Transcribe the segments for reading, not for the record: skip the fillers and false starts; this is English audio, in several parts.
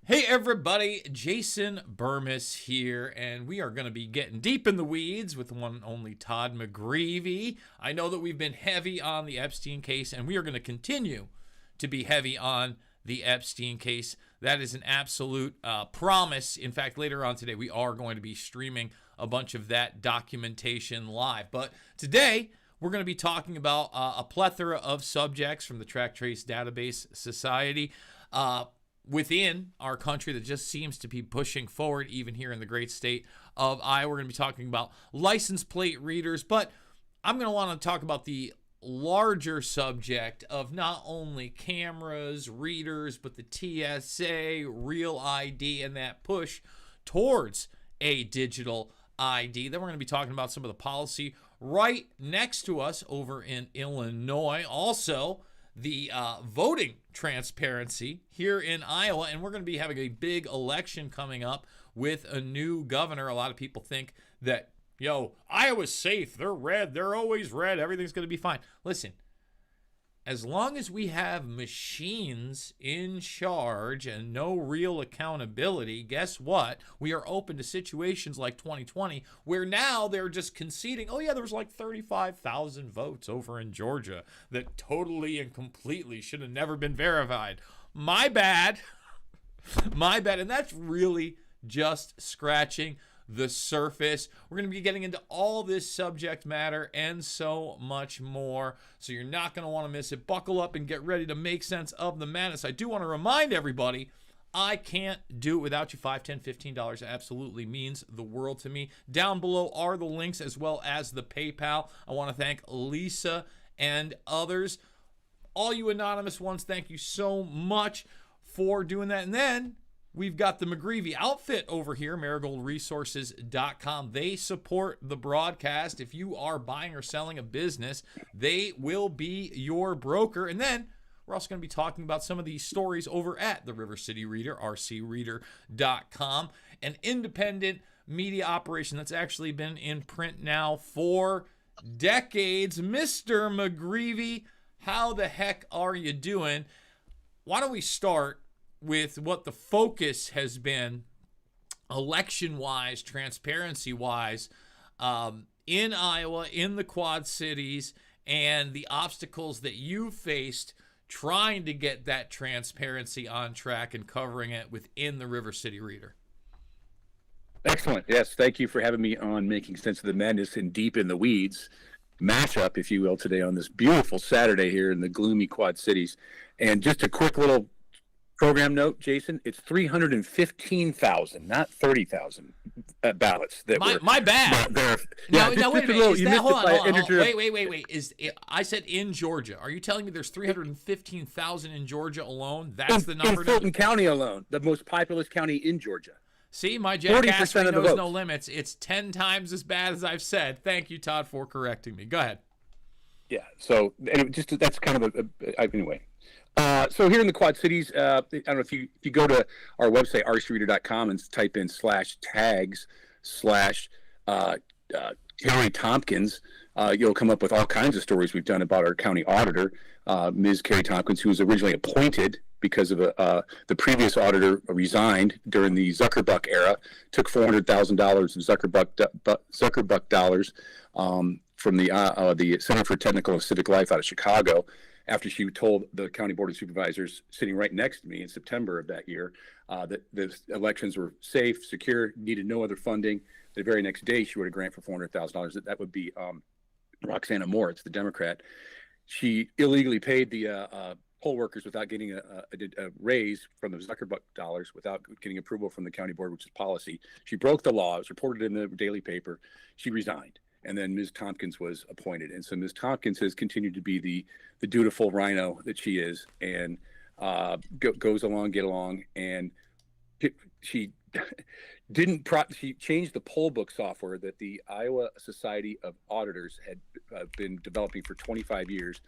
Hey everybody, Jason Bermas here, and we are going to be getting deep in the weeds with the one and only Todd McGreevy. I know that we've been heavy on the Epstein case, and we are going to continue to be heavy on the Epstein case. That is an absolute promise. In fact, later on today, we are going to be streaming a bunch of that documentation live. But today, we're going to be talking about a plethora of subjects from the Track Trace Database Society. Within our country that just seems to be pushing forward, even here in the great state of Iowa. We're going to be talking about license plate readers, but I'm going to want to talk about the larger subject of not only cameras, readers, but the TSA, Real ID, and that push towards a digital ID. Then we're going to be talking about some of the policy right next to us over in Illinois. Also, the voting transparency here in Iowa, and we're going to be having a big election coming up with a new governor. A lot of people think that, Iowa's safe. They're red. They're always red. Everything's going to be fine. Listen, as long as we have machines in charge and no real accountability, guess what? We are open to situations like 2020 where now they're just conceding, oh yeah, there was like 35,000 votes over in Georgia that totally and completely should have never been verified. My bad. My bad. And that's really just scratching the surface. We're going to be getting into all this subject matter and so much more, so you're not going to want to miss it. Buckle up and get ready to make sense of the madness. I do want to remind everybody, I can't do it without you. $5, $10, $15 absolutely means the world to me. Down below are the links as well as the PayPal. I want to thank Lisa and others. All you anonymous ones, thank you so much for doing that. And then we've got the McGreevy outfit over here, marigoldresources.com. They support the broadcast. If you are buying or selling a business, they will be your broker. And then we're also going to be talking about some of these stories over at the River City Reader, rcreader.com, an independent media operation that's actually been in print now for decades. Mr. McGreevy, how the heck are you doing? Why don't we start with what the focus has been election-wise, transparency-wise, in Iowa, in the Quad Cities, and the obstacles that you faced trying to get that transparency on track and covering it within the River City Reader. Excellent. Yes, thank you for having me on Making Sense of the Madness and Deep in the Weeds mashup, if you will, today on this beautiful Saturday here in the gloomy Quad Cities. And just a quick little program note, Jason, it's 315,000, not 30,000 ballots. My bad. Now, wait a minute. Hold on. Wait. I said in Georgia. Are you telling me there's 315,000 in Georgia alone? That's the number? In Fulton County alone, the most populous county in Georgia. See, my jackassery knows no limits. It's 10 times as bad as I've said. Thank you, Todd, for correcting me. Go ahead. Yeah, so that's kind of anyway. So here in the Quad Cities, I don't know if you go to our website, rcreader.com, and type in /tags/Hillary Tompkins, you'll come up with all kinds of stories we've done about our county auditor, Ms. Carrie Tompkins, who was originally appointed because of the previous auditor resigned during the Zuckerbuck era, took $400,000 of Zuckerbuck dollars from the Center for Technical and Civic Life out of Chicago, after she told the County Board of Supervisors sitting right next to me in September of that year that the elections were safe, secure, needed no other funding. The very next day, she wrote a grant for $400,000. That would be Roxana Moritz, the Democrat. She illegally paid the poll workers without getting a raise from the Zuckerbuck dollars, without getting approval from the county board, which is policy. She broke the law. It was reported in the daily paper. She resigned. And then Ms. Tompkins was appointed. And so Ms. Tompkins has continued to be the dutiful rhino that she is, and goes along, get along. And she she changed the poll book software that the Iowa Society of Auditors had been developing for 25 years.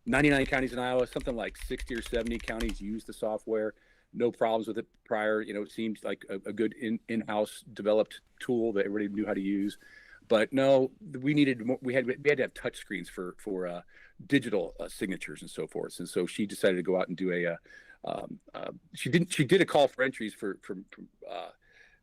99 counties in Iowa, something like 60 or 70 counties use the software. No problems with it prior. It seemed like a good in-house developed tool that everybody knew how to use. But no, we needed more. We had to have touch screens for digital signatures and so forth. And so she decided to go out and do She did a call for entries for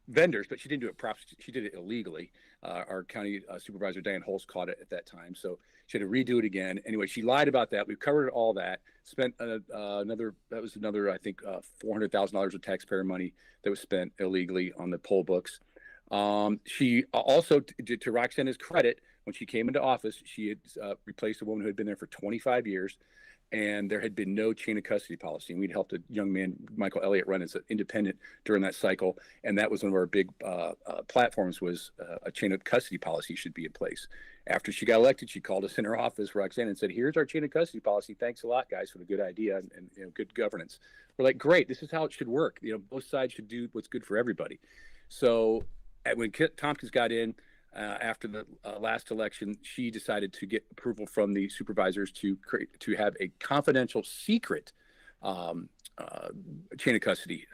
vendors, but she didn't do it properly. She did it illegally. Our county supervisor, Diane Holst, caught it at that time. So she had to redo it again. Anyway, she lied about that. We've covered all that. Spent another, I think, $400,000 of taxpayer money that was spent illegally on the poll books. She also, to Roxana's credit, when she came into office, she had replaced a woman who had been there for 25 years. And there had been no chain of custody policy. And we'd helped a young man, Michael Elliott, run as an independent during that cycle. And that was one of our big platforms, was a chain of custody policy should be in place. After she got elected, she called us in her office, Roxanne, and said, here's our chain of custody policy. Thanks a lot, guys, for the good idea and good governance. We're like, great, this is how it should work. Both sides should do what's good for everybody. So when Kit Tompkins got in, after the last election, she decided to get approval from the supervisors to have a confidential, secret chain of custody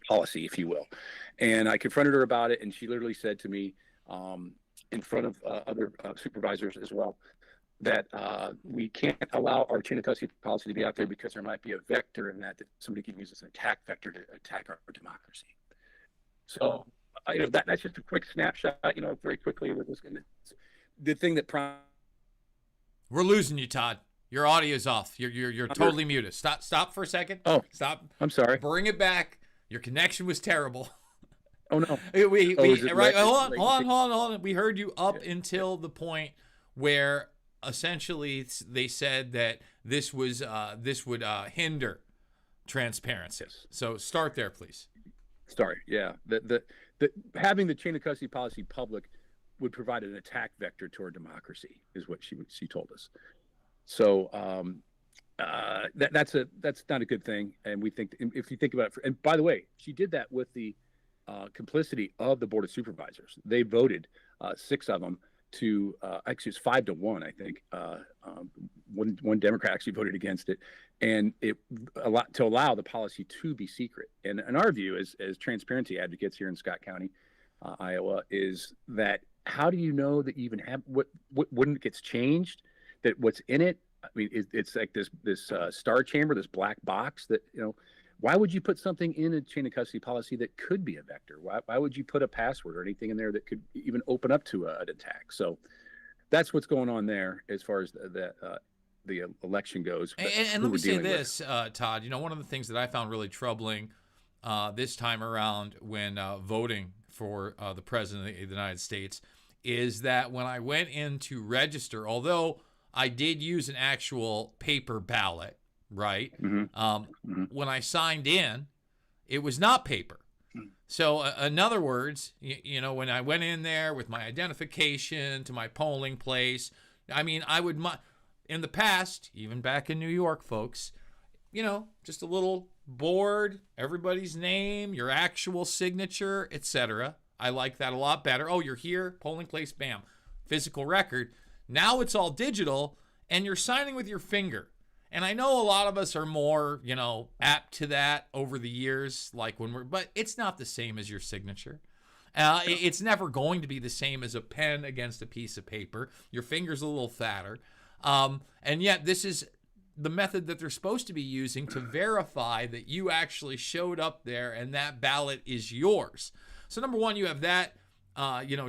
policy, if you will. And I confronted her about it, and she literally said to me, in front of other supervisors as well, that we can't allow our chain of custody policy to be out there because there might be a vector in that somebody can use as an attack vector to attack our democracy. So. That's just a quick snapshot. Very quickly. The thing that we're losing you, Todd. Your audio's off. You're totally muted. Stop for a second. Oh, stop. I'm sorry. Bring it back. Your connection was terrible. Oh no. Hold on. We heard you up until the point where essentially they said that this would hinder transparency. Yes. So start there, please. Sorry. Yeah. The having the chain of custody policy public would provide an attack vector to our democracy, is what she told us. So that's not a good thing. And we think, if you think about it, and by the way, she did that with the complicity of the Board of Supervisors. They voted 6 of them to actually it's 5-1, I think. One Democrat actually voted against it, and to allow the policy to be secret. And in our view, as transparency advocates here in Scott County, Iowa, is that how do you know that you even have when it gets changed, that what's in it? I mean, it's like this star chamber, this black box that Why would you put something in a chain of custody policy that could be a vector? Why would you put a password or anything in there that could even open up to an attack? So that's what's going on there as far as the election goes. And let me say this, Todd, one of the things that I found really troubling this time around when voting for the President of the United States is that when I went in to register, although I did use an actual paper ballot, right? Mm-hmm. When I signed in, it was not paper. So in other words, when I went in there with my identification to my polling place, I mean, I would, in the past, even back in New York, folks, just a little board, everybody's name, your actual signature, etc. I like that a lot better. Oh, you're here, polling place, bam, physical record. Now it's all digital, and you're signing with your finger. And I know a lot of us are more, apt to that over the years, but it's not the same as your signature. It's never going to be the same as a pen against a piece of paper. Your finger's a little fatter. And yet this is the method that they're supposed to be using to verify that you actually showed up there and that ballot is yours. So number one, you have that,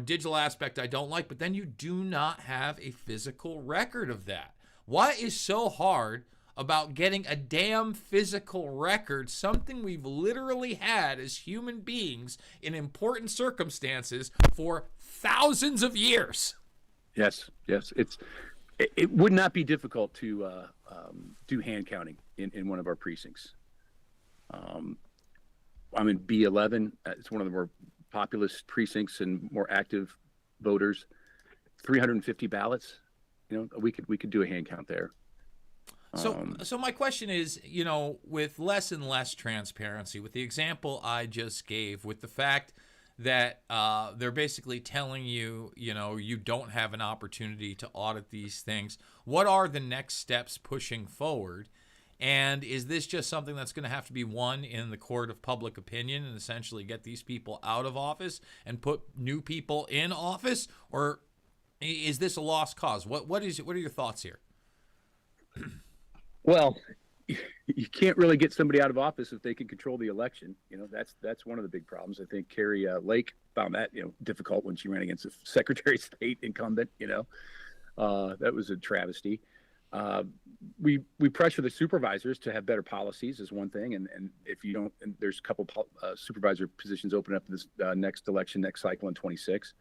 digital aspect I don't like, but then you do not have a physical record of that. What is so hard about getting a damn physical record, something we've literally had as human beings in important circumstances for thousands of years? Yes. It would not be difficult to do hand counting in one of our precincts. I'm in B11. It's one of the more populous precincts and more active voters. 350 ballots. We could do a hand count there. So my question is, with less and less transparency, with the example I just gave, with the fact that they're basically telling you, you don't have an opportunity to audit these things, what are the next steps pushing forward? And is this just something that's going to have to be won in the court of public opinion and essentially get these people out of office and put new people in office? Or is this a lost cause? What are your thoughts here? Well, you can't really get somebody out of office if they can control the election. That's one of the big problems. I think Carrie Lake found that difficult when she ran against the Secretary of State incumbent. That was a travesty. We pressure the supervisors to have better policies is one thing, and if you don't, and there's a couple supervisor positions open up this next election, next cycle in 26.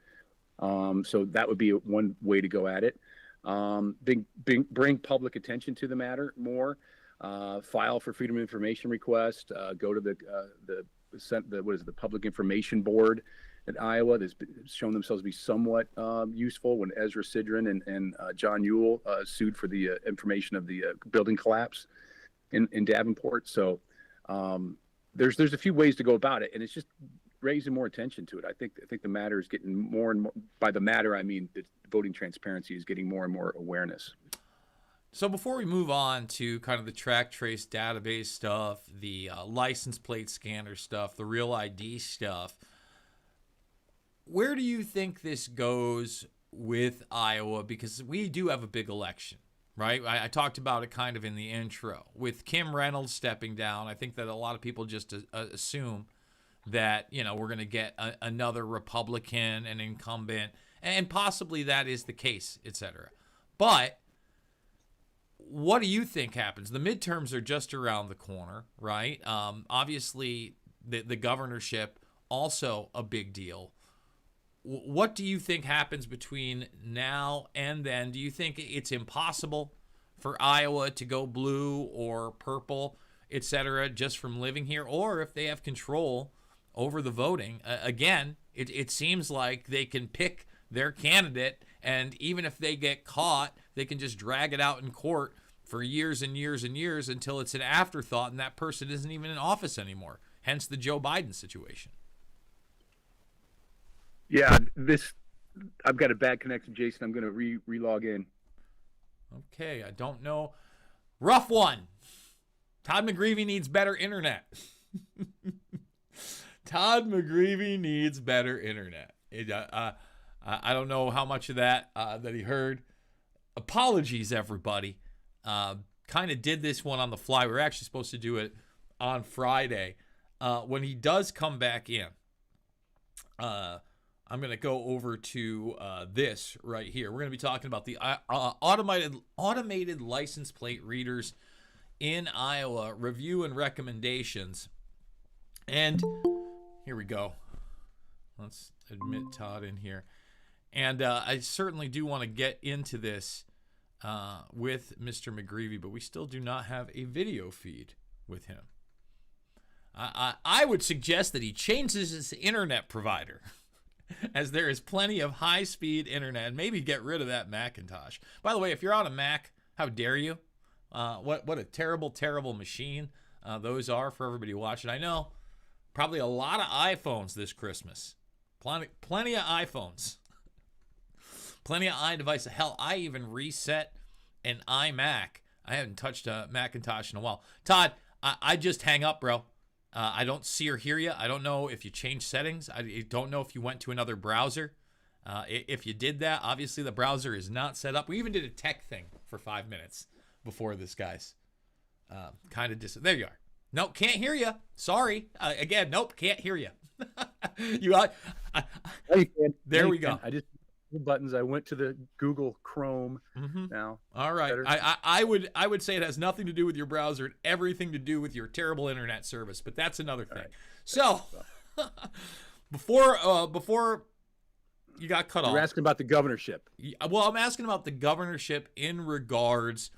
So that would be one way to go at it. Bring public attention to the matter more. File for Freedom of Information request. Go to the Public Information Board at Iowa. That's shown themselves to be somewhat useful when Ezra Sidran and John Ewell sued for the information of the building collapse in Davenport. So there's a few ways to go about it, and it's just raising more attention to it. I think the matter is getting more and more. By the matter, I mean the voting transparency is getting more and more awareness. So before we move on to kind of the track trace database stuff, the license plate scanner stuff, the real ID stuff, where do you think this goes with Iowa? Because we do have a big election, right? I talked about it kind of in the intro. With Kim Reynolds stepping down, I think that a lot of people just assume that, we're going to get another Republican, an incumbent, and possibly that is the case, etc. But what do you think happens? The midterms are just around the corner, right? Obviously, the governorship, also a big deal. What do you think happens between now and then? Do you think it's impossible for Iowa to go blue or purple, etc., just from living here? Or if they have control over the voting, again, it seems like they can pick their candidate, and even if they get caught, they can just drag it out in court for years and years and years until it's an afterthought and that person isn't even in office anymore. Hence the Joe Biden situation. Yeah, I've got a bad connection, Jason. I'm going to re-log in. Okay, I don't know. Rough one. Todd McGreevy needs better internet. Todd McGreevy needs better internet. I don't know how much of that that he heard. Apologies, everybody. Kind of did this one on the fly. We were actually supposed to do it on Friday. When he does come back in, I'm going to go over to this right here. We're going to be talking about the automated license plate readers in Iowa, review and recommendations. And here we go. Let's admit Todd in here. And I certainly do want to get into this with Mr. McGreevy, but we still do not have a video feed with him. I would suggest that he changes his internet provider, as there is plenty of high-speed internet, and maybe get rid of that Macintosh. By the way, if you're on a Mac, how dare you? What a terrible, terrible machine those are for everybody watching. I know, probably a lot of iPhones this Christmas. Plenty of iPhones. Plenty of iDevices. Hell, I even reset an iMac. I haven't touched a Macintosh in a while. Todd, I just hang up, bro. I don't see or hear you. I don't know if you changed settings. I don't know if you went to another browser. If you did that, obviously the browser is not set up. We even did a tech thing for 5 minutes before this, guys. Kind of there you are. Nope, can't hear you. Sorry. Again, nope, can't hear you. There we go. I just buttons. I went to the Google Chrome now. All right. I would say it has nothing to do with your browser and everything to do with your terrible internet service, but that's another thing. Right. So before you got cut off. You're asking about the governorship. Well, I'm asking about the governorship in regards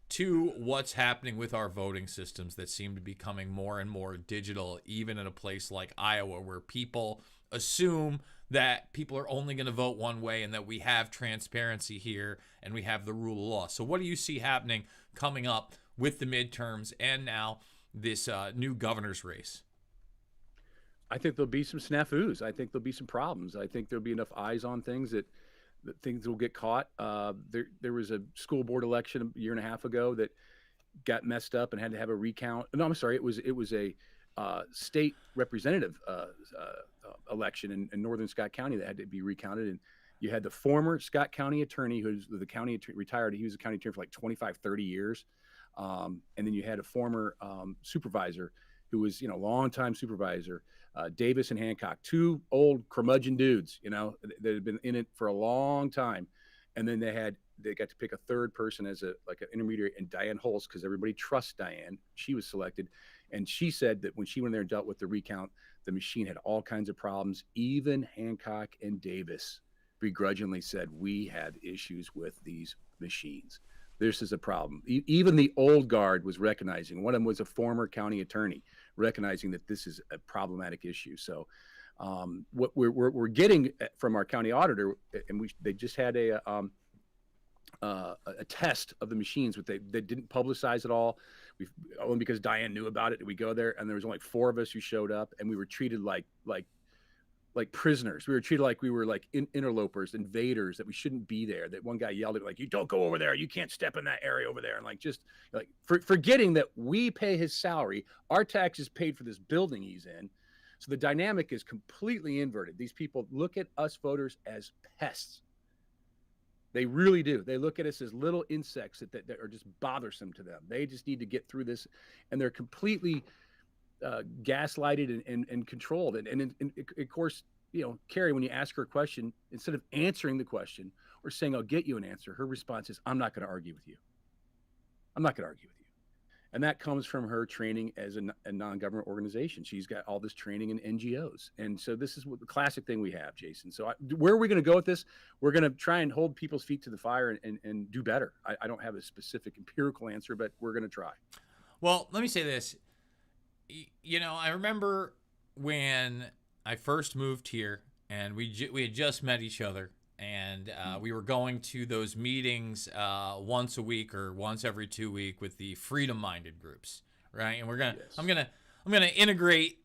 to what's happening with our voting systems that seem to be becoming more and more digital, even in a place like Iowa, where people assume that people are only going to vote one way and that we have transparency here and we have the rule of law. So what do you see happening coming up with the midterms and now this new governor's race? I think there'll be some snafus. I think there'll be some problems. I think there'll be enough eyes on things that things will get caught. There was a school board election a year and a half ago that got messed up and had to have a recount. No, I'm sorry. It was a state representative election in northern Scott County that had to be recounted. And you had the former Scott County attorney, who's the county retired. He was a county attorney for like 25, 30 years. And then you had a former supervisor who was, longtime supervisor, Davis and Hancock, two old curmudgeon dudes, that had been in it for a long time. And then they got to pick a third person as an intermediary, and Diane Holst, because everybody trusts Diane. She was selected. And she said that when she went in there and dealt with the recount, the machine had all kinds of problems. Even Hancock and Davis begrudgingly said, we have issues with these machines. This is a problem. Even the old guard was recognizing. One of them was a former county attorney, recognizing that this is a problematic issue. So what we're getting from our county auditor, and they just had a test of the machines, but they didn't publicize it all. Only because Diane knew about it. We go there, and there was only 4 of us who showed up, and we were treated like prisoners. We were treated like we were like interlopers, invaders, that we shouldn't be there. That one guy yelled at me, like, you don't go over there. You can't step in that area over there. And forgetting that we pay his salary, our taxes paid for this building he's in. So the dynamic is completely inverted. These people look at us voters as pests. They really do. They look at us as little insects that are just bothersome to them. They just need to get through this, and they're completely gaslighted and controlled. And of course, Carrie, when you ask her a question, instead of answering the question or saying, I'll get you an answer, her response is, I'm not going to argue with you. I'm not going to argue with you. And that comes from her training as a non-government organization. She's got all this training in NGOs. And so this is the classic thing we have, Jason. So where are we going to go with this? We're going to try and hold people's feet to the fire and do better. I don't have a specific empirical answer, but we're going to try. Well, let me say this. I remember when I first moved here, and we had just met each other, and we were going to those meetings once a week or once every 2 weeks with the freedom-minded groups, right? And I'm gonna integrate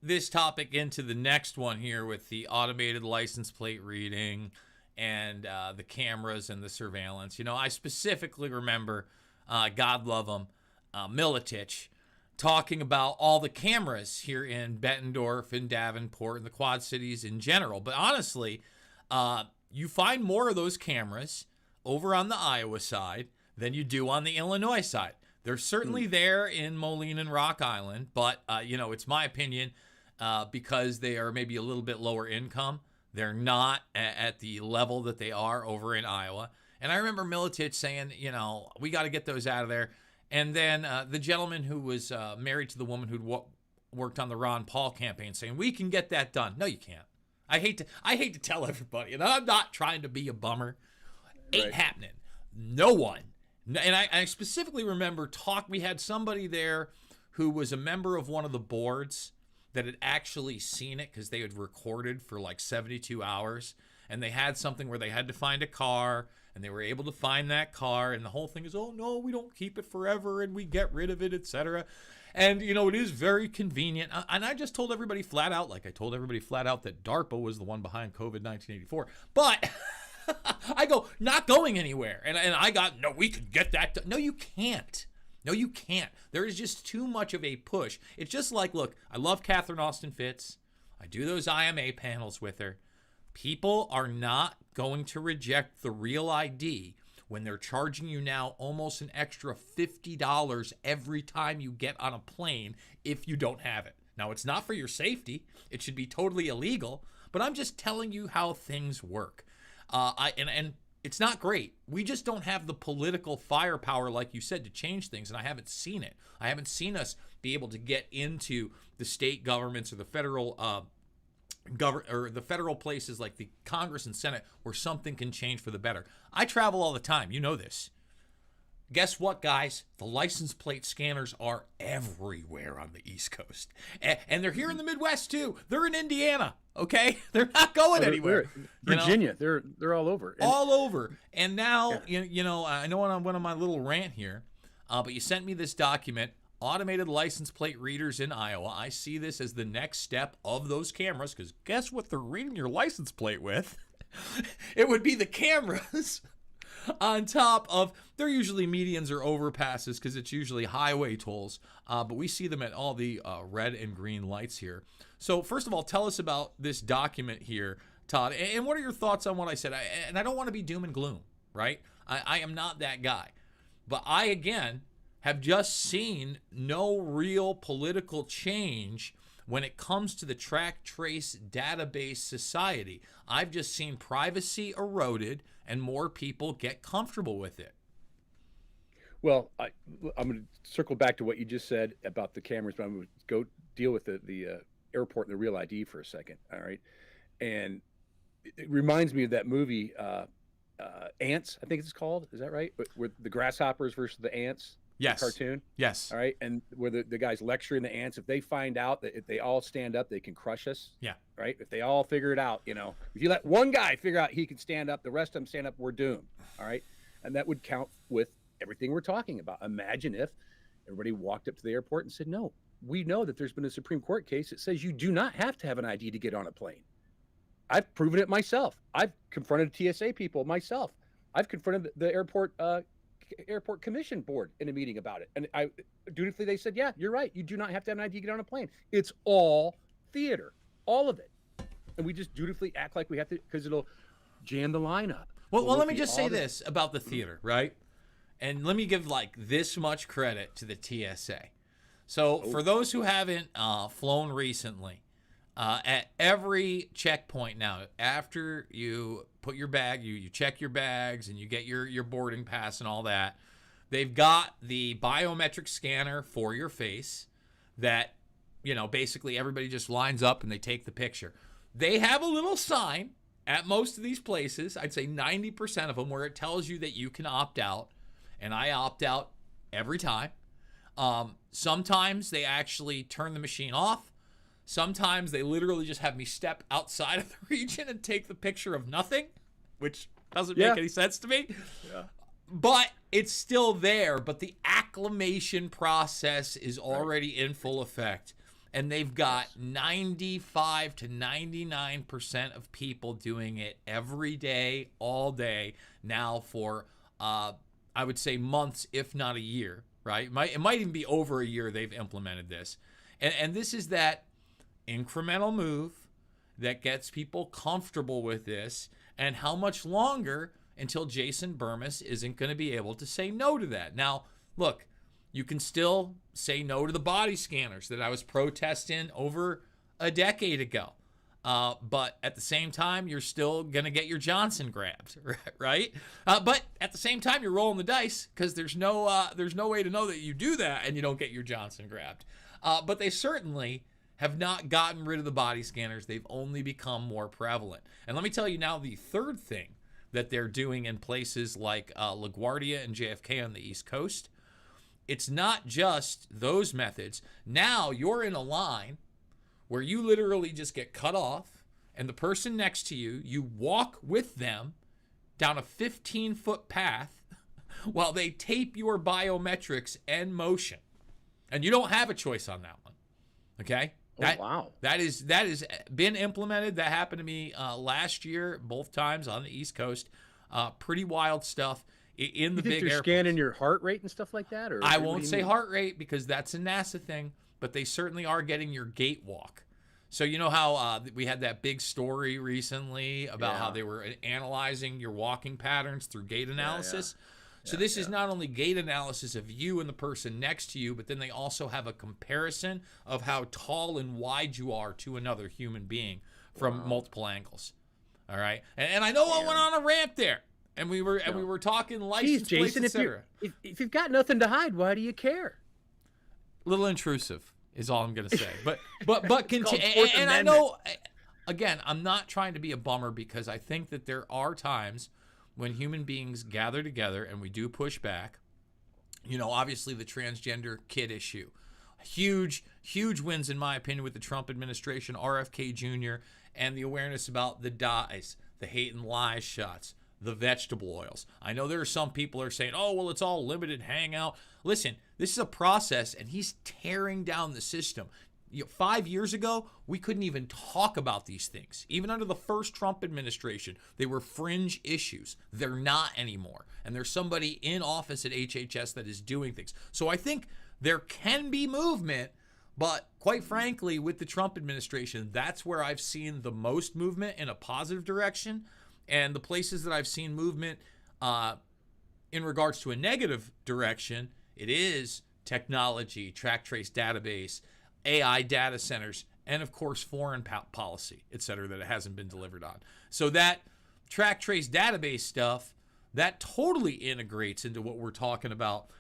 this topic into the next one here with the automated license plate reading and the cameras and the surveillance. I specifically remember, God love him, Militich, talking about all the cameras here in Bettendorf and Davenport and the Quad Cities in general. But honestly, you find more of those cameras over on the Iowa side than you do on the Illinois side. They're certainly there in Moline and Rock Island, but it's my opinion, because they are maybe a little bit lower income, they're not at the level that they are over in Iowa. And I remember Militich saying, we got to get those out of there. And then the gentleman who was married to the woman who'd worked on the Ron Paul campaign saying, we can get that done. No, you can't. I hate to tell everybody, and I'm not trying to be a bummer. Ain't happening. No one. And I specifically remember we had somebody there who was a member of one of the boards that had actually seen it because they had recorded for like 72 hours. And they had something where they had to find a car, and they were able to find that car. And the whole thing is, oh, no, we don't keep it forever, and we get rid of it, etc. And, it is very convenient. And I just told everybody flat out, like I told everybody flat out, that DARPA was the one behind COVID 1984. But I go, not going anywhere. And I got, no, we could get that done. No, you can't. No, you can't. There is just too much of a push. It's just like, look, I love Catherine Austin Fitts. I do those IMA panels with her. People are not going to reject the real ID when they're charging you now almost an extra $50 every time you get on a plane if you don't have it. Now, it's not for your safety. It should be totally illegal, but I'm just telling you how things work. And it's not great. We just don't have the political firepower, like you said, to change things, and I haven't seen it. I haven't seen us be able to get into the state governments or the federal or the federal places like the Congress and Senate where something can change for the better. I travel all the time. You know this. Guess what, guys? The license plate scanners are everywhere on the East Coast. And they're here in the Midwest, too. They're in Indiana, okay? They're not going anywhere. Virginia, they're all over. All over. And now, I know I went on my little rant here, but you sent me this document, Automated License Plate Readers in Iowa. I see this as the next step of those cameras, because guess what they're reading your license plate with? It would be the cameras on top of, they're usually medians or overpasses because it's usually highway tolls, but we see them at all the red and green lights here. So first of all, tell us about this document here, Todd, and what are your thoughts on what I said? And I don't want to be doom and gloom, right? I am not that guy. But I, again, have just seen no real political change when it comes to the track trace database society. I've just seen privacy eroded and more people get comfortable with it. Well, I'm going to circle back to what you just said about the cameras, but I'm going to go deal with the airport and the Real ID for a second. All right. And it reminds me of that movie, Ants, I think it's called. Is that right? Where the grasshoppers versus the ants. Yes. Cartoon. Yes. All right. And where the guy's lecturing the ants, if they find out that if they all stand up, they can crush us. Yeah. Right. If they all figure it out, if you let one guy figure out he can stand up, the rest of them stand up, we're doomed. All right. And that would count with everything we're talking about. Imagine if everybody walked up to the airport and said, no, we know that there's been a Supreme Court case that says you do not have to have an ID to get on a plane. I've proven it myself. I've confronted TSA people myself. I've confronted the airport commission board in a meeting about it. And dutifully, they said, yeah, you're right. You do not have to have an ID to get on a plane. It's all theater, all of it. And we just dutifully act like we have to, because it'll jam the line up. Well, let me just say this about the theater, right? And let me give like this much credit to the TSA. So for those who haven't flown recently, at every checkpoint now, after you put your bag, you check your bags and you get your boarding pass and all that, they've got the biometric scanner for your face that, basically everybody just lines up and they take the picture. They have a little sign at most of these places, I'd say 90% of them, where it tells you that you can opt out. And I opt out every time. Sometimes they actually turn the machine off. Sometimes they literally just have me step outside of the region and take the picture of nothing, which doesn't make any sense to me. Yeah. But it's still there. But the acclimation process is already in full effect. And they've got 95 to 99% of people doing it every day, all day, now for, I would say, months, if not a year, right? It might even be over a year they've implemented this. And this is that incremental move that gets people comfortable with this. And how much longer until Jason Bermas isn't going to be able to say no to that? Now, look, you can still say no to the body scanners that I was protesting over a decade ago. But at the same time, you're still going to get your Johnson grabbed, right? But at the same time, you're rolling the dice because there's no way to know that you do that and you don't get your Johnson grabbed. But they certainly have not gotten rid of the body scanners. They've only become more prevalent. And let me tell you now the third thing that they're doing in places like LaGuardia and JFK on the East Coast. It's not just those methods. Now you're in a line where you literally just get cut off, and the person next to you, you walk with them down a 15-foot path while they tape your biometrics and motion. And you don't have a choice on that one. Okay? Wow. That has been implemented. That happened to me last year, both times on the East Coast. Pretty wild stuff. In the big airports. Scanning your heart rate and stuff like that? Or I won't say heart rate because that's a NASA thing, but they certainly are getting your gait walk. So you know how we had that big story recently about how they were analyzing your walking patterns through gait analysis? So this is not only gait analysis of you and the person next to you, but then they also have a comparison of how tall and wide you are to another human being from multiple angles. All right? And I know I went on a rant there. And we were talking license plates, Jason, etc. If you've got nothing to hide, why do you care? A little intrusive is all I'm going to say. But continue. And I know, again, I'm not trying to be a bummer because I think that there are times when human beings gather together and we do push back. Obviously the transgender kid issue. Huge wins, in my opinion, with the Trump administration, RFK Jr., and the awareness about the dyes, the hate and lies shots, the vegetable oils. I know there are some people are saying, oh, well, it's all limited hangout. Listen, this is a process, and he's tearing down the system. 5 years ago, we couldn't even talk about these things. Even under the first Trump administration, they were fringe issues. They're not anymore. And there's somebody in office at HHS that is doing things. So I think there can be movement, but quite frankly, with the Trump administration, that's where I've seen the most movement in a positive direction. And the places that I've seen movement in regards to a negative direction It is technology, track trace database, AI data centers, and of course foreign policy, et cetera, that it hasn't been delivered on. So that track trace database stuff, that totally integrates into what we're talking about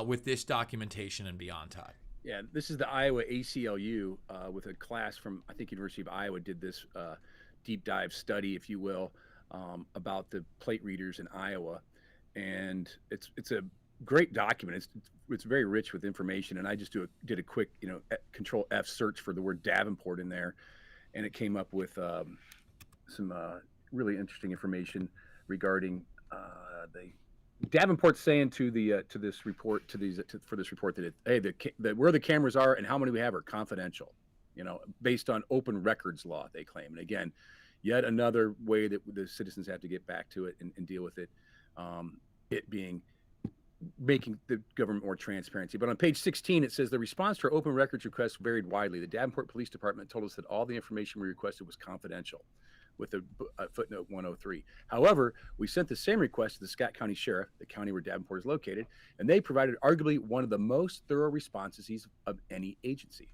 with this documentation and beyond, Todd. Yeah, this is the Iowa ACLU with a class from, I think, University of Iowa did this deep dive study, if you will, about the plate readers in Iowa. And it's a great document. It's very rich with information. And I just did a quick, Control F search for the word Davenport in there. And it came up with some really interesting information regarding the Davenport saying to this report for this report that where the cameras are and how many we have are confidential, based on open records law, they claim. And again, yet another way that the citizens have to get back to it and deal with it, it being making the government more transparency. But on page 16, it says the response to our open records request varied widely. The Davenport Police Department told us that all the information we requested was confidential, with a footnote 103. However, we sent the same request to the Scott County Sheriff, the county where Davenport is located, and they provided arguably one of the most thorough responses of any agency.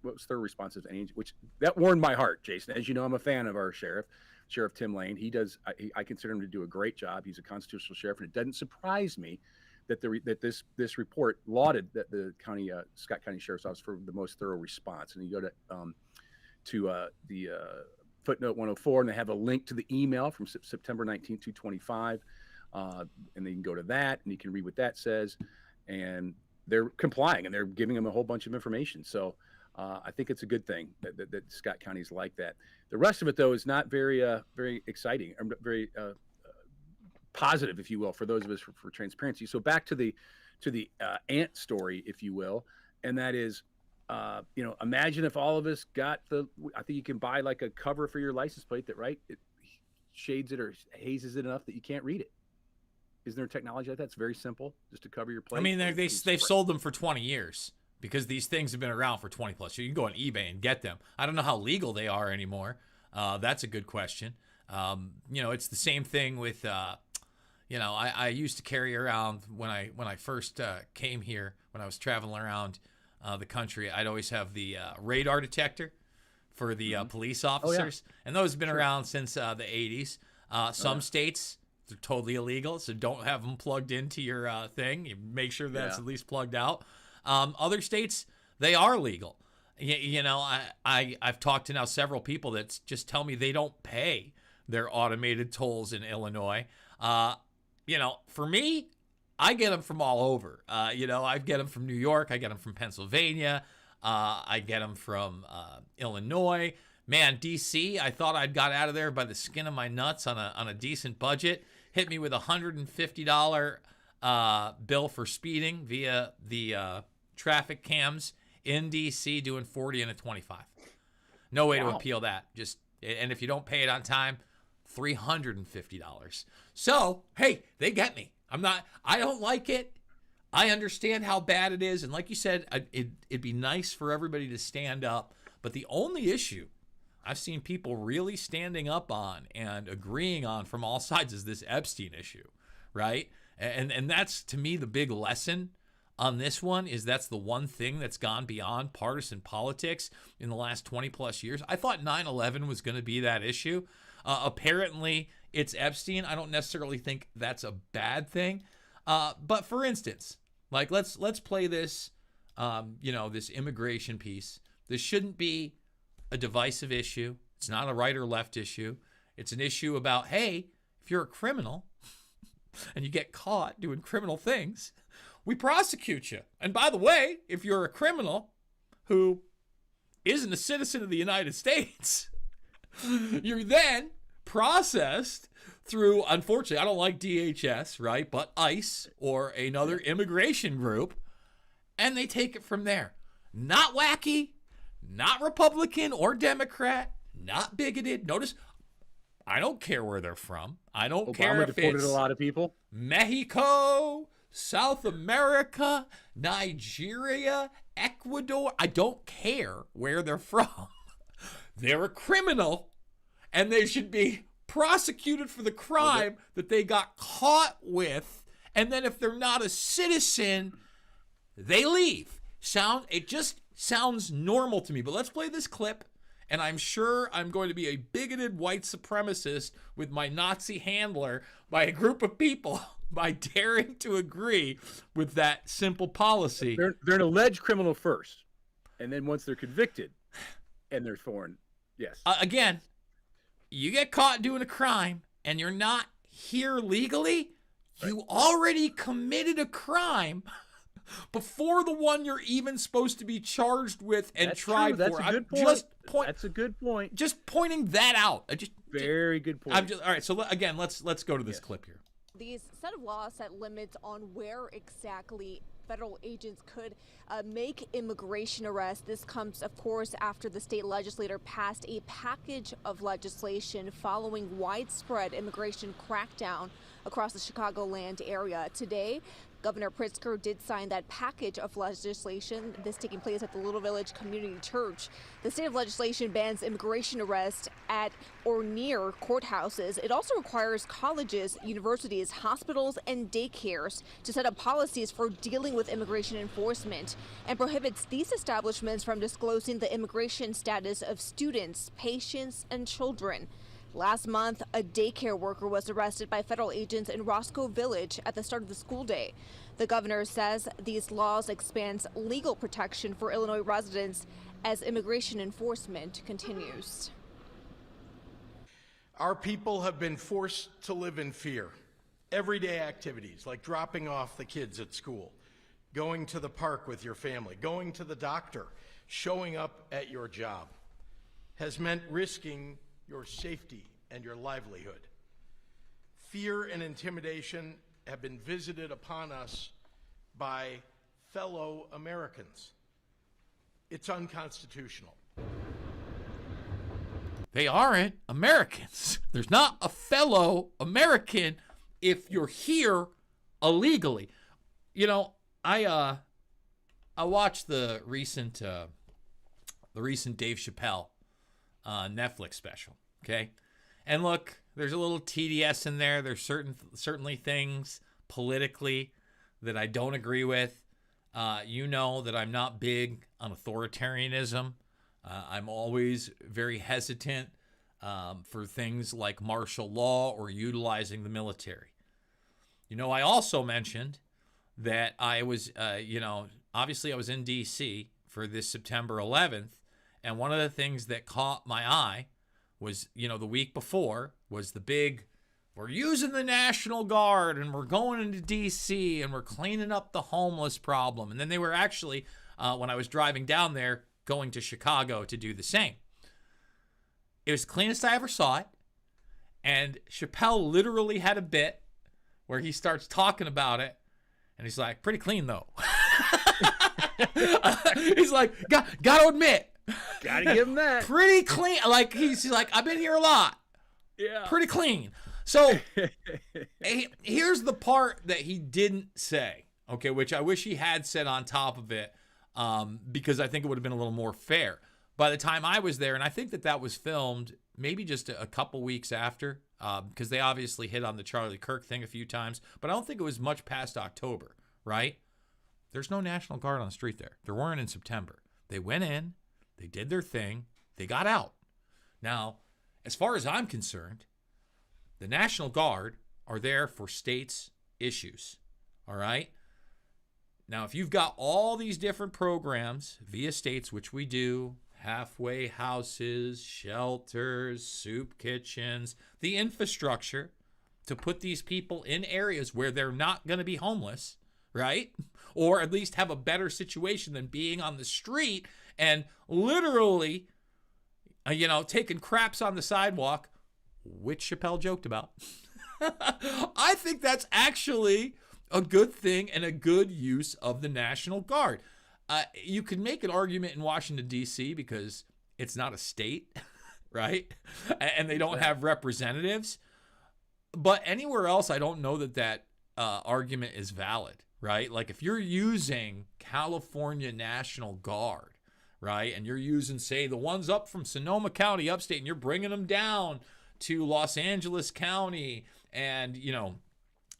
Most thorough responses of any agency, which that warmed my heart, Jason. As you know, I'm a fan of our sheriff, Sheriff Tim Lane. He does. I consider him to do a great job. He's a constitutional sheriff, and it doesn't surprise me that this report lauded that the county Scott County Sheriff's Office for the most thorough response. And you go to the footnote 104, and they have a link to the email from September 19th to 25, and they can go to that, and you can read what that says, and they're complying, and they're giving them a whole bunch of information. So I think it's a good thing that Scott County is like that. The rest of it, though, is not very exciting, or very positive, if you will, for those of us for transparency. So back to the ant story, if you will, and that is, imagine if all of us got I think you can buy like a cover for your license plate that, right, it shades it or hazes it enough that you can't read it. Isn't there technology like that? It's very simple, just to cover your plate. I mean, they've sold them for 20 years because these things have been around for 20 plus years. You can go on eBay and get them. I don't know how legal they are anymore. That's a good question. It's the same thing with, I used to carry around when I first came here, when I was traveling around the country, I'd always have the radar detector for the police officers. Oh, yeah. And those have been around since the 80s. Some states, they're totally illegal, so don't have them plugged into your thing. You make sure that's at least plugged out. Other states, they are legal. I've talked to now several people that just tell me they don't pay their automated tolls in Illinois. For me, I get them from all over. I get them from New York. I get them from Pennsylvania. I get them from Illinois. Man, D.C., I thought I'd got out of there by the skin of my nuts on a decent budget. Hit me with a $150 bill for speeding via the traffic cams in D.C., doing 40 and a 25. No way to appeal that. And if you don't pay it on time, $350. So, hey, they get me. I don't like it. I understand how bad it is. And like you said, it'd be nice for everybody to stand up. But the only issue I've seen people really standing up on and agreeing on from all sides is this Epstein issue, right? And that's, to me, the big lesson on this one is that's the one thing that's gone beyond partisan politics in the last 20 plus years. I thought 9/11 was going to be that issue. Apparently, it's Epstein. I don't necessarily think that's a bad thing. But for instance, like let's play this, this immigration piece. This shouldn't be a divisive issue. It's not a right or left issue. It's an issue about, hey, if you're a criminal and you get caught doing criminal things, we prosecute you. And by the way, if you're a criminal who isn't a citizen of the United States, you're then processed through, unfortunately, I don't like DHS, right? But ICE or another immigration group, and they take it from there. Not wacky, not Republican or Democrat, not bigoted. Notice, I don't care where they're from. I don't care if deported it's a lot of people. Mexico, South America, Nigeria, Ecuador. I don't care where they're from. They're a criminal, and they should be prosecuted for the crime that they got caught with. And then if they're not a citizen, They leave. It just sounds normal to me. But let's play this clip, and I'm sure I'm going to be a bigoted white supremacist with my Nazi handler by a group of people by daring to agree with that simple policy. They're an alleged criminal first, and then once they're convicted and they're foreign, yes. Again, you get caught doing a crime and you're not here legally, you already committed a crime before the one you're even supposed to be charged with and That's tried true. That's for. a good point. That's a good point. Just pointing that out. Very good point. All right. So again, let's go to this clip here. These set of laws set limits on where exactly federal agents could make immigration arrests. This comes, of course, after the state legislature passed a package of legislation following widespread immigration crackdown across the Chicagoland area. Today, Governor Pritzker did sign that package of legislation, this taking place at the Little Village Community Church. The state of legislation bans immigration arrests at or near courthouses. It also requires colleges, universities, hospitals, and daycares to set up policies for dealing with immigration enforcement, and prohibits these establishments from disclosing the immigration status of students, patients, and children. Last month, a daycare worker was arrested by federal agents in Roscoe Village at the start of the school day. The governor says these laws expand legal protection for Illinois residents as immigration enforcement continues. Our people have been forced to live in fear. Everyday activities like dropping off the kids at school, going to the park with your family, going to the doctor, showing up at your job has meant risking your safety and your livelihood. Fear and intimidation have been visited upon us by fellow Americans. It's unconstitutional. They aren't Americans. There's not a fellow American if you're here illegally. You know, I watched the recent Dave Chappelle Netflix special. Okay, and look, there's a little TDS in there. There's certainly things politically that I don't agree with. You know that I'm not big on authoritarianism. I'm always very hesitant for things like martial law or utilizing the military. You know, I also mentioned that I was, obviously I was in D.C. for this September 11th, and one of the things that caught my eye was, the week before was the big, we're using the National Guard and we're going into D.C. and we're cleaning up the homeless problem. And then they were actually, when I was driving down there, going to Chicago to do the same. It was the cleanest I ever saw it. And Chappelle literally had a bit where he starts talking about it. And he's like, pretty clean though. He's like, got to admit. Gotta give him that. Pretty clean. Like, he's like, I've been here a lot. Yeah. Pretty clean. So here's the part that he didn't say, okay, which I wish he had said on top of it, because I think it would have been a little more fair. By the time I was there, and I think that was filmed maybe just a couple weeks after, because they obviously hit on the Charlie Kirk thing a few times, but I don't think it was much past October, right? There's no National Guard on the street there. There weren't in September. They went in, they did their thing, they got out. Now, as far as I'm concerned, the National Guard are there for states' issues, all right? Now, if you've got all these different programs via states, which we do, halfway houses, shelters, soup kitchens, the infrastructure to put these people in areas where they're not going to be homeless, right? Or at least have a better situation than being on the street and literally, taking craps on the sidewalk, which Chappelle joked about. I think that's actually a good thing and a good use of the National Guard. You can make an argument in Washington, D.C. because it's not a state, right? And they don't have representatives. But anywhere else, I don't know that argument is valid, right? Like if you're using California National Guard, right, and you're using, say, the ones up from Sonoma County, upstate, and you're bringing them down to Los Angeles County and,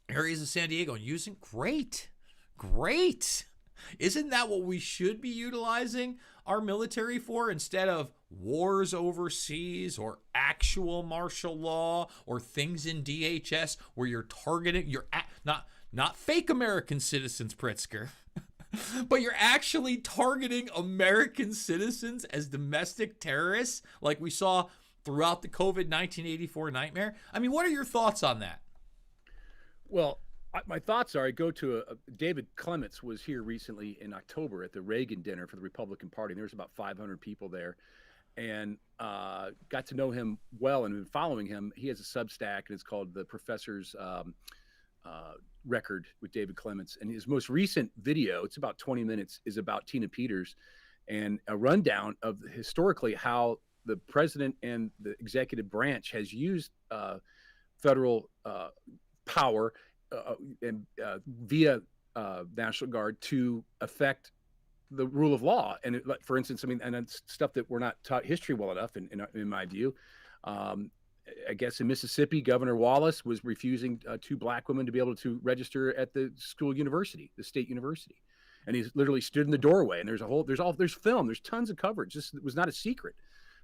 areas of San Diego and using great. Isn't that what we should be utilizing our military for, instead of wars overseas or actual martial law or things in DHS where you're targeting, not fake American citizens, Pritzker, but you're actually targeting American citizens as domestic terrorists like we saw throughout the COVID 1984 nightmare? I mean, what are your thoughts on that? Well, my thoughts are, I go to David Clements was here recently in October at the Reagan dinner for the Republican Party. And there was about 500 people there, and got to know him well and been following him. He has a Substack, and it's called The Professor's Record with David Clements. And his most recent video, it's about 20 minutes, is about Tina Peters and a rundown of historically how the president and the executive branch has used federal power and via National Guard to affect the rule of law. And for instance, I mean, and it's stuff that we're not taught history well enough, in my view. I guess in Mississippi, Governor Wallace was refusing 2 black women to be able to register at the school university, the state university. And he's literally stood in the doorway, and there's film, there's tons of coverage. This was not a secret.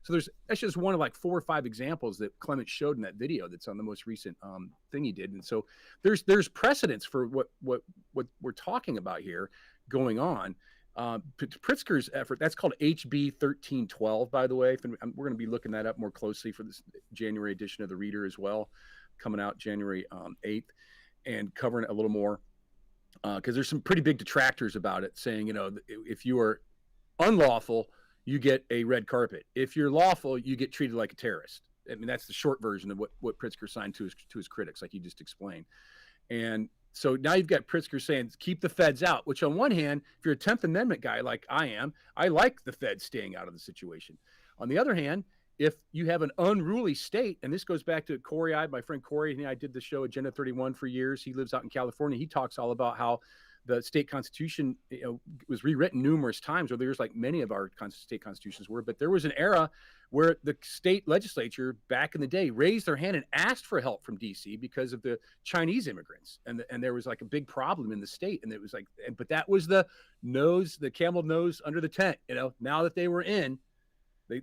So that's just one of like 4 or 5 examples that Clement showed in that video that's on the most recent thing he did. And so there's precedence for what we're talking about here going on. Pritzker's effort, that's called HB 1312, by the way. We're going to be looking that up more closely for this January edition of the Reader as well, coming out January 8th, and covering it a little more because there's some pretty big detractors about it, saying, if you are unlawful, you get a red carpet. If you're lawful, you get treated like a terrorist. I mean, that's the short version of what Pritzker signed to his critics, like you just explained. And so now you've got Pritzker saying, keep the feds out, which on one hand, if you're a 10th Amendment guy like I am, I like the feds staying out of the situation. On the other hand, if you have an unruly state, and this goes back to Corey, my friend Corey, and I did the show Agenda 31 for years. He lives out in California. He talks all about how the state constitution was rewritten numerous times, or there's like many of our state constitutions were, but there was an era where the state legislature back in the day raised their hand and asked for help from DC because of the Chinese immigrants. And there was like a big problem in the state. And it was like, but that was the camel nose under the tent, now that they were in,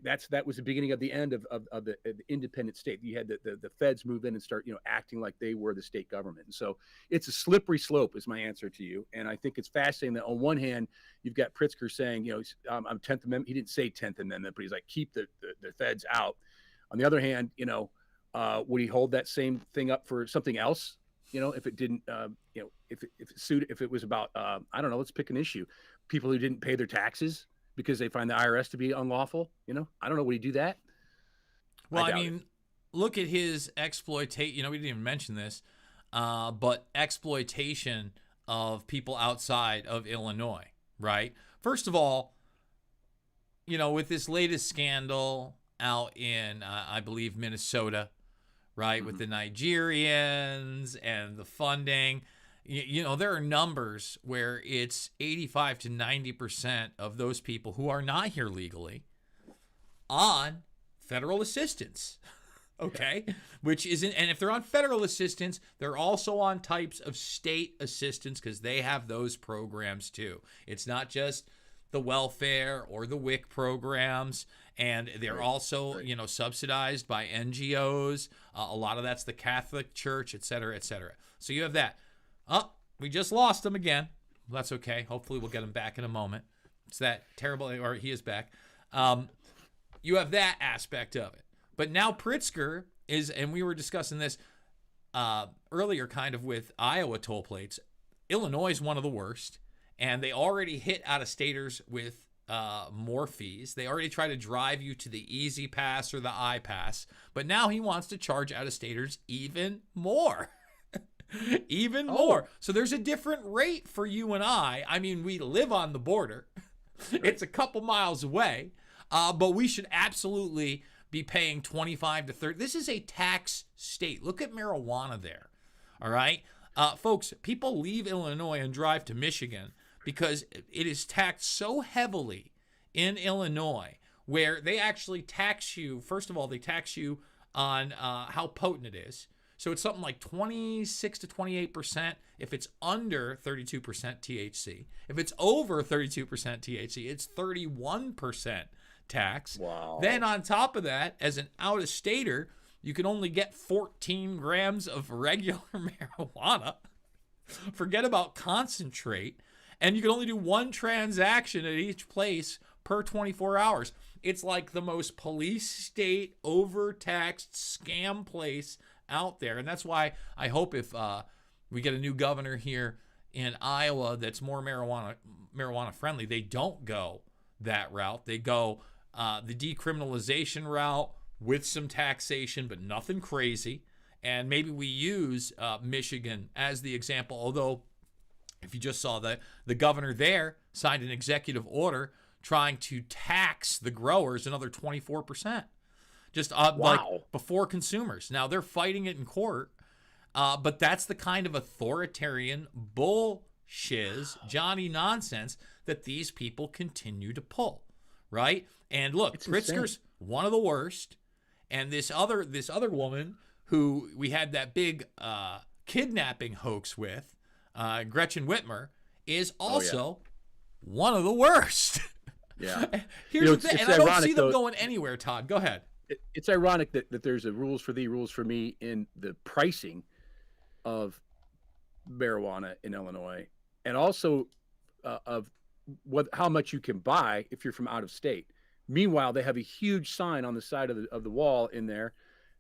that was the beginning of the end of the independent state. You had the feds move in and start, acting like they were the state government. And so it's a slippery slope is my answer to you. And I think it's fascinating that on one hand, you've got Pritzker saying, I'm 10th Amendment. He didn't say 10th Amendment, but he's like, keep the feds out. On the other hand, would he hold that same thing up for something else? If it didn't, if it was about, I don't know, let's pick an issue. People who didn't pay their taxes because they find the IRS to be unlawful, I don't know. Would he do that? Well, I mean, look at his exploitation. We didn't even mention this, but exploitation of people outside of Illinois, right? First of all, with this latest scandal out in, I believe, Minnesota, right, mm-hmm. with the Nigerians and the funding. There are numbers where it's 85 to 90% of those people who are not here legally on federal assistance. Okay. Yeah. Which isn't, and if they're on federal assistance, they're also on types of state assistance because they have those programs too. It's not just the welfare or the WIC programs, and they're also, subsidized by NGOs. A lot of that's the Catholic Church, et cetera, et cetera. So you have that. Oh, we just lost him again. Well, that's okay. Hopefully we'll get him back in a moment. It's that terrible, or he is back. You have that aspect of it. But now Pritzker is, and we were discussing this earlier kind of with Iowa toll plates. Illinois is one of the worst, and they already hit out-of-staters with more fees. They already try to drive you to the Easy Pass or the I-Pass, but now he wants to charge out-of-staters even more. Even more. So there's a different rate for you and I. I mean, we live on the border. It's a couple miles away, but we should absolutely be paying 25 to 30. This is a tax state. Look at marijuana there. All right. Folks, people leave Illinois and drive to Michigan because it is taxed so heavily in Illinois, where they actually tax you. First of all, they tax you on how potent it is. So it's something like 26 to 28% if it's under 32% THC. If it's over 32% THC, it's 31% tax. Wow. Then on top of that, as an out-of-stater, you can only get 14 grams of regular marijuana. Forget about concentrate. And you can only do one transaction at each place per 24 hours. It's like the most police state, overtaxed scam place out there. And that's why I hope if we get a new governor here in Iowa that's more marijuana friendly, they don't go that route. They go the decriminalization route with some taxation, but nothing crazy. And maybe we use Michigan as the example, although if you just saw the governor there signed an executive order trying to tax the growers another 24%, just like before consumers. Now they're fighting it in court, but that's the kind of authoritarian bullshiz, Johnny nonsense that these people continue to pull, right? And look, It's Pritzker's insane. one of the worst, and this other woman who we had that big kidnapping hoax with, Gretchen Whitmer, is also one of the worst. Yeah. Here's the thing, and I don't see them though, going anywhere, Todd. Go ahead. It's ironic that there's a rules for thee, rules for me in the pricing of marijuana in Illinois, and also of how much you can buy if you're from out of state. Meanwhile, they have a huge sign on the side of the wall in there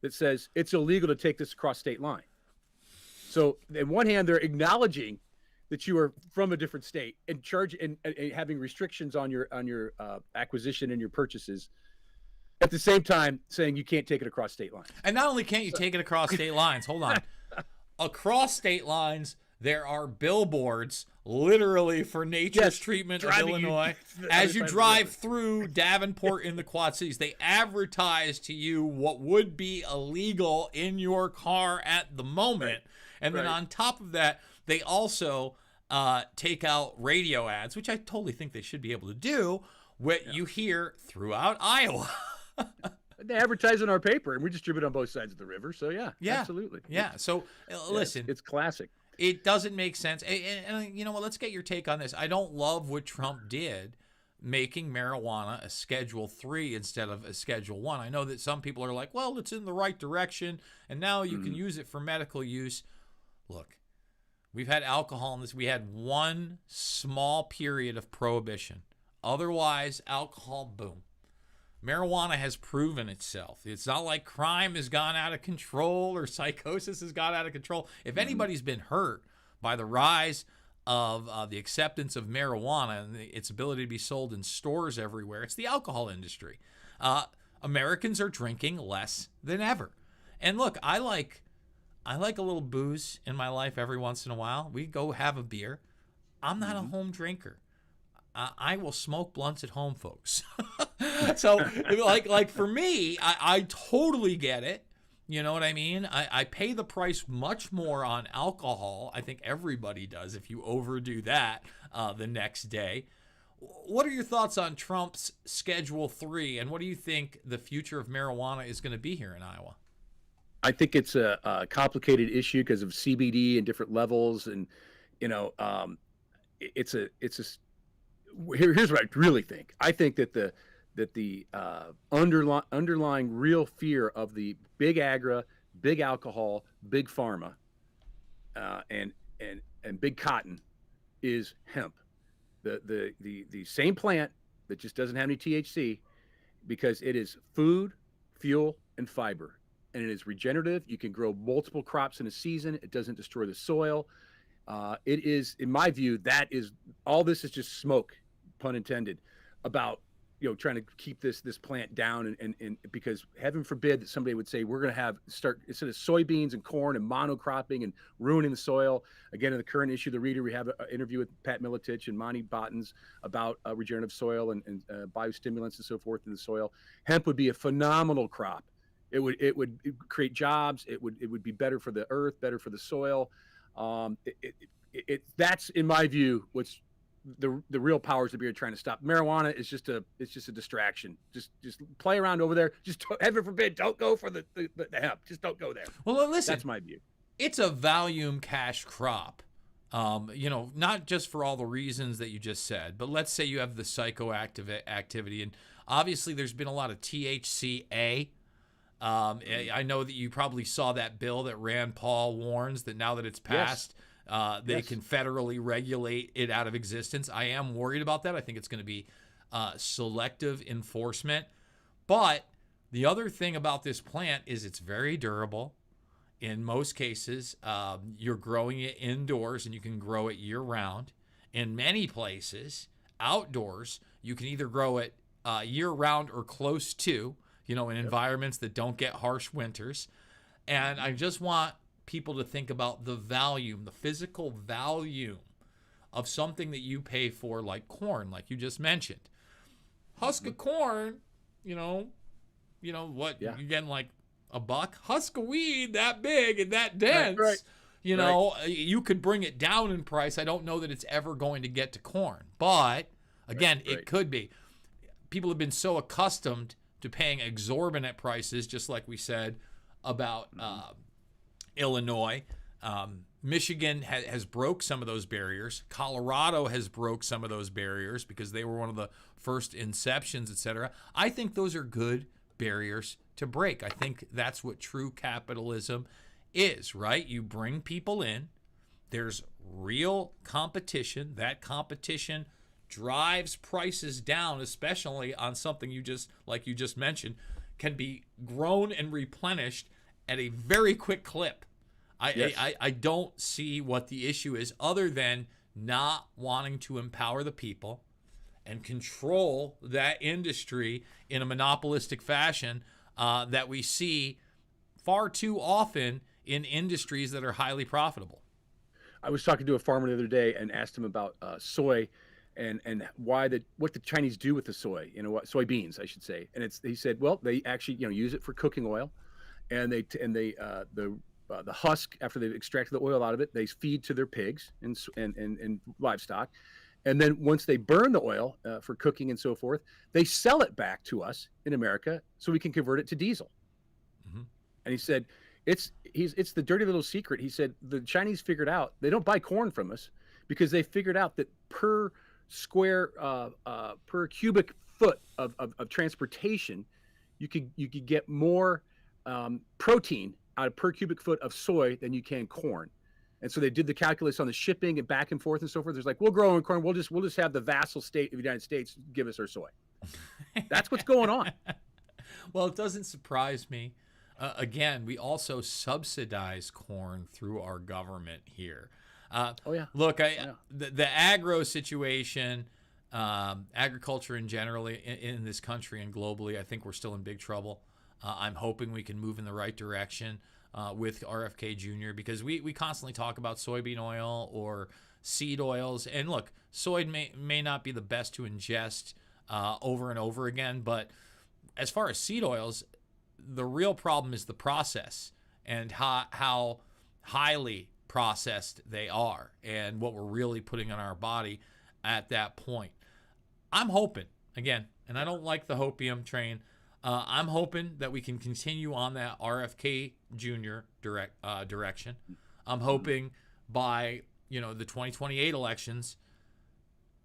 that says it's illegal to take this across state line. So, on one hand, they're acknowledging that you are from a different state and having restrictions on your acquisition and your purchases. At the same time, saying you can't take it across state lines. And not only can't you take it across state lines, hold on. Across state lines, there are billboards literally for nature's treatment of Illinois. As you drive through Davenport in the Quad Cities, they advertise to you what would be illegal in your car at the moment. And then on top of that, they also take out radio ads, which I totally think they should be able to do, what you hear throughout Iowa. They advertise in our paper, and we distribute on both sides of the river. So absolutely. Yeah. So listen, it's classic. It doesn't make sense. And you know what? Let's get your take on this. I don't love what Trump did, making marijuana a Schedule 3 instead of a Schedule 1. I know that some people are like, well, it's in the right direction, and now you can use it for medical use. Look, we've had alcohol in this. We had one small period of prohibition. Otherwise, alcohol, boom. Marijuana has proven itself. It's not like crime has gone out of control or psychosis has got out of control. If anybody's been hurt by the rise of the acceptance of marijuana and its ability to be sold in stores everywhere, it's the alcohol industry. Americans are drinking less than ever. And look, I like a little booze in my life every once in a while. We go have a beer. I'm not a home drinker. I will smoke blunts at home, folks. So, like for me, I totally get it. You know what I mean? I pay the price much more on alcohol. I think everybody does if you overdo that the next day. What are your thoughts on Trump's Schedule 3, and what do you think the future of marijuana is going to be here in Iowa? I think it's a complicated issue because of CBD and different levels, and here's what I really think. I think that the underlying real fear of the big agra, big alcohol, big pharma, and big cotton is hemp. The same plant that just doesn't have any THC, because it is food, fuel, and fiber. And it is regenerative. You can grow multiple crops in a season. It doesn't destroy the soil. It is, in my view, all this is just smoke, pun intended, about trying to keep this plant down, and because heaven forbid that somebody would say we're going to start instead of soybeans and corn and monocropping and ruining the soil. Again, in the current issue, The Reader, we have an interview with Pat Miletich and Monty Bottens about regenerative soil and biostimulants and so forth in the soil. Hemp would be a phenomenal crop. It would create jobs. It would be better for the earth, better for the soil. That's, in my view, what's the real powers that be are trying to stop. Marijuana is just a distraction. Just play around over there. Just heaven forbid, don't go for the hemp. Just don't go there. Well, listen, that's my view. It's a volume cash crop. Not just for all the reasons that you just said, but let's say you have the psychoactive activity, and obviously there's been a lot of THCA. I know that you probably saw that bill that Rand Paul warns that now that it's passed, they can federally regulate it out of existence. I am worried about that. I think it's going to be selective enforcement. But the other thing about this plant is it's very durable. In most cases, you're growing it indoors and you can grow it year round. In many places, outdoors, you can either grow it year round or close to, in environments that don't get harsh winters. And I just want people to think about the volume, the physical volume of something that you pay for, like corn, like you just mentioned. Husk of corn, what, you're getting like $1. Husk of weed that big and that dense, right. You could bring it down in price. I don't know that it's ever going to get to corn, but again, it could be. People have been so accustomed to paying exorbitant prices, just like we said about Illinois. Michigan has broke some of those barriers. Colorado has broke some of those barriers because they were one of the first inceptions, etc. I think those are good barriers to break. I think that's what true capitalism is, right? You bring people in. There's real competition. That competition drives prices down, especially on something you just mentioned, can be grown and replenished at a very quick clip. I don't see what the issue is other than not wanting to empower the people and control that industry in a monopolistic fashion that we see far too often in industries that are highly profitable. I was talking to a farmer the other day and asked him about soy and what the Chinese do with the soy, soybeans, I should say. And he said, well, they actually, use it for cooking oil, and the husk, after they've extracted the oil out of it, they feed to their pigs and livestock. And then once they burn the oil for cooking and so forth, they sell it back to us in America so we can convert it to diesel. Mm-hmm. And he said, it's the dirty little secret. He said the Chinese figured out they don't buy corn from us because they figured out that per cubic foot of transportation, you could get more protein out of per cubic foot of soy than you can corn. And so they did the calculus on the shipping and back and forth and so forth. There's like, we'll grow in corn. We'll just have the vassal state of the United States give us our soy. That's what's going on. Well, it doesn't surprise me. Again, we also subsidize corn through our government here. Look, the agro situation, agriculture in general in this country and globally, I think we're still in big trouble. I'm hoping we can move in the right direction with RFK Jr. because we constantly talk about soybean oil or seed oils. And look, soy may not be the best to ingest over and over again, but as far as seed oils, the real problem is the process and how highly processed they are and what we're really putting on our body at that point. I'm hoping, again, and I don't like the hopium train, I'm hoping that we can continue on that RFK Jr. direction. I'm hoping by the 2028 elections,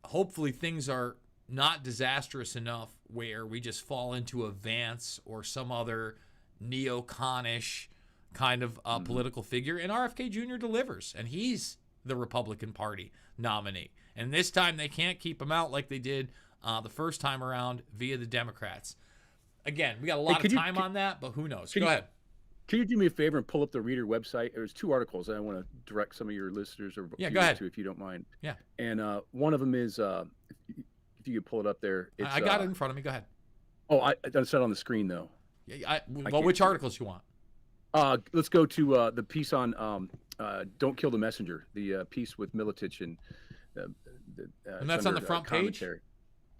hopefully things are not disastrous enough where we just fall into a Vance or some other neoconish kind of political figure, and RFK Jr. delivers, and he's the Republican Party nominee. And this time they can't keep him out like they did the first time around via the Democrats. Again, we got a lot of time on that, but who knows? Go ahead. Can you do me a favor and pull up the Reader website? There's 2 articles that I want to direct some of your listeners or go ahead to, if you don't mind. Yeah. And one of them is, if you could pull it up there. I got it in front of me. Go ahead. Oh, I don't set it on the screen though. Yeah, which articles you want? Let's go to the piece on "Don't Kill the Messenger," the piece with Militich and that's on the front page.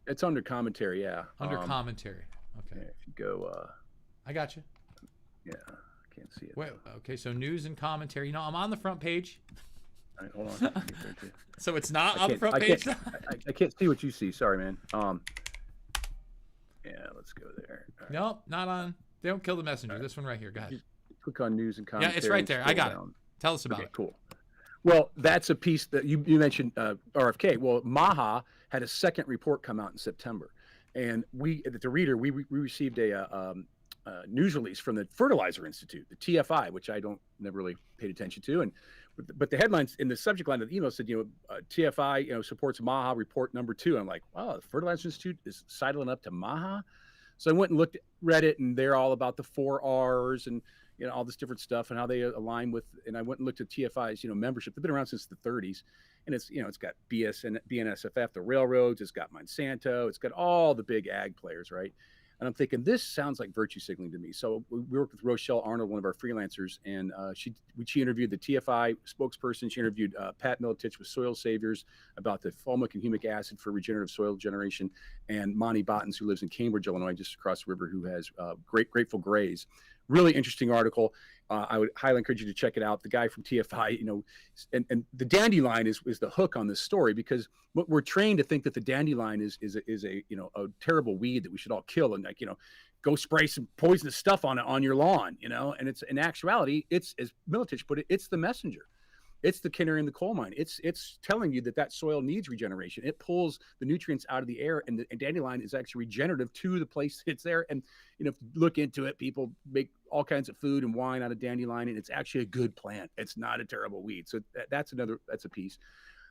It's under commentary, yeah. Under commentary. Okay. Yeah, if you go. I got you. Yeah, I can't see it. Wait. Okay, so news and commentary. I'm on the front page. All right, hold on. Let me get there too. So it's not I on the can't- front I page? I can't see what you see. Sorry, man. Yeah, let's go there. All right. Nope, not on. They don't kill the messenger. This one right here. Go ahead. Just click on news and Yeah, commentary. it's right and there. I scroll got it. down. Tell us about Okay, it. cool. Well, that's a piece that you mentioned, RFK. Well, Maha had a second report come out in September, and we at the Reader we received a news release from the Fertilizer Institute, the TFI, which I never really paid attention to, and but the headlines in the subject line of the email said, TFI, supports Maha report number 2. I'm like, wow, the Fertilizer Institute is sidling up to Maha. So I went and read it, and they're all about the 4 R's and all this different stuff and how they align with. And I went and looked at TFI's membership. They've been around since the 30s, and it's it's got BNSF, the railroads. It's got Monsanto. It's got all the big ag players, right? And I'm thinking this sounds like virtue signaling to me. So we worked with Rochelle Arnold, one of our freelancers, and she interviewed the TFI spokesperson. She interviewed Pat Militich with Soil Saviors about the fulvic and humic acid for regenerative soil generation, and Monty Bottens, who lives in Cambridge, Illinois, just across the river, who has Grateful Grays. Really interesting article. I would highly encourage you to check it out. The guy from TFI, and the dandelion is the hook on this story, because we're trained to think that the dandelion is a terrible weed that we should all kill and go spray some poisonous stuff on it on your lawn, and it's in actuality, it's, as Militich put it, it's the messenger. It's the canary in the coal mine. It's telling you that soil needs regeneration. It pulls the nutrients out of the air, and dandelion is actually regenerative to the place it's there. And if you look into it, people make all kinds of food and wine out of dandelion, and it's actually a good plant. It's not a terrible weed. So that's a piece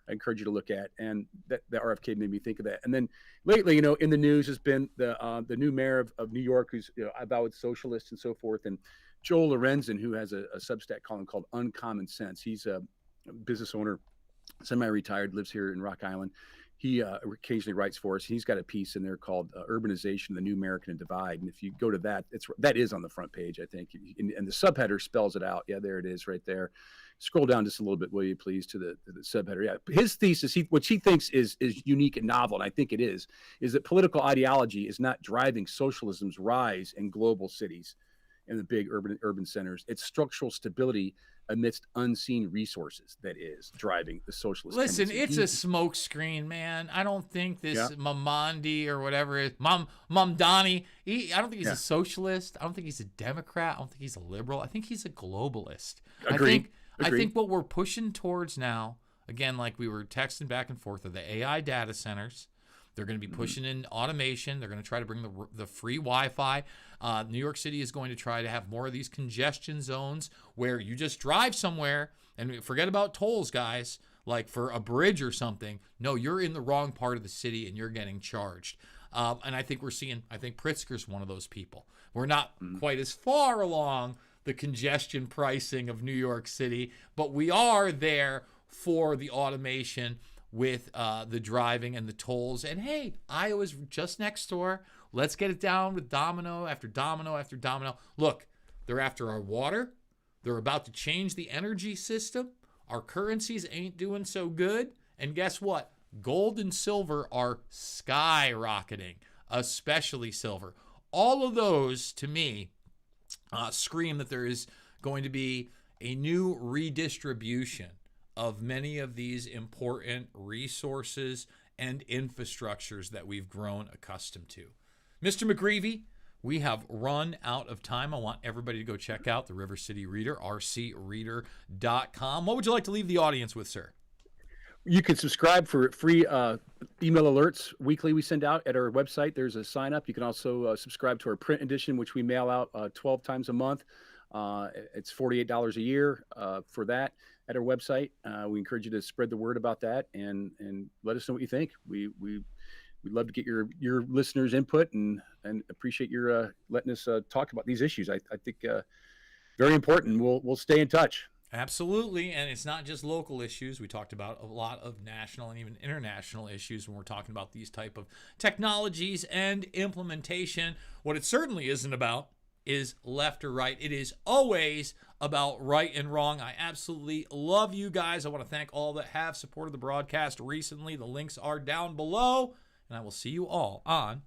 I encourage you to look at. And the RFK made me think of that. And then lately, in the news has been the new mayor of New York, who's avowed socialist and so forth, and Joel Lorenzen, who has a Substack column called Uncommon Sense. He's a business owner, semi-retired, lives here in Rock Island. He occasionally writes for us. He's got a piece in there called Urbanization, the New American Divide. And if you go to that, that is on the front page, I think. And the subheader spells it out. Yeah, there it is right there. Scroll down just a little bit, will you please, to the subheader. Yeah, his thesis, what he thinks is unique and novel, and I think it is that political ideology is not driving socialism's rise in global cities in the big urban centers. It's structural stability amidst unseen resources that is driving the socialist Listen, tendency. it's a smokescreen, man. I don't think this Mamandi or whatever is Mamdani. I don't think he's a socialist. I don't think he's a Democrat. I don't think he's a liberal. I think he's a globalist. Agreed. I think what we're pushing towards now, again, like we were texting back and forth, are the AI data centers. They're going to be pushing in automation. They're going to try to bring the free Wi-Fi. New York City is going to try to have more of these congestion zones where you just drive somewhere and forget about tolls, guys, like for a bridge or something. No, you're in the wrong part of the city and you're getting charged. And I think Pritzker's one of those people. We're not quite as far along the congestion pricing of New York City, but we are there for the automation with the driving and the tolls. And hey, Iowa's just next door. Let's get it down with domino after domino after domino. Look, they're after our water. They're about to change the energy system. Our currencies ain't doing so good. And guess what? Gold and silver are skyrocketing, especially silver. All of those, to me, scream that there is going to be a new redistribution of many of these important resources and infrastructures that we've grown accustomed to. Mr. McGreevy, we have run out of time. I want everybody to go check out the River City Reader, rcreader.com. What would you like to leave the audience with, sir? You can subscribe for free email alerts weekly we send out at our website. There's a sign up. You can also subscribe to our print edition, which we mail out 12 times a month. It's $48 a year for that at our website. We encourage you to spread the word about that and let us know what you think. We'd love to get your listeners' input and appreciate your letting us talk about these issues. I think very important. We'll stay in touch. Absolutely, and it's not just local issues. We talked about a lot of national and even international issues when we're talking about these type of technologies and implementation. What it certainly isn't about is left or right. It is always about right and wrong. I absolutely love you guys. I want to thank all that have supported the broadcast recently. The links are down below, and I will see you all on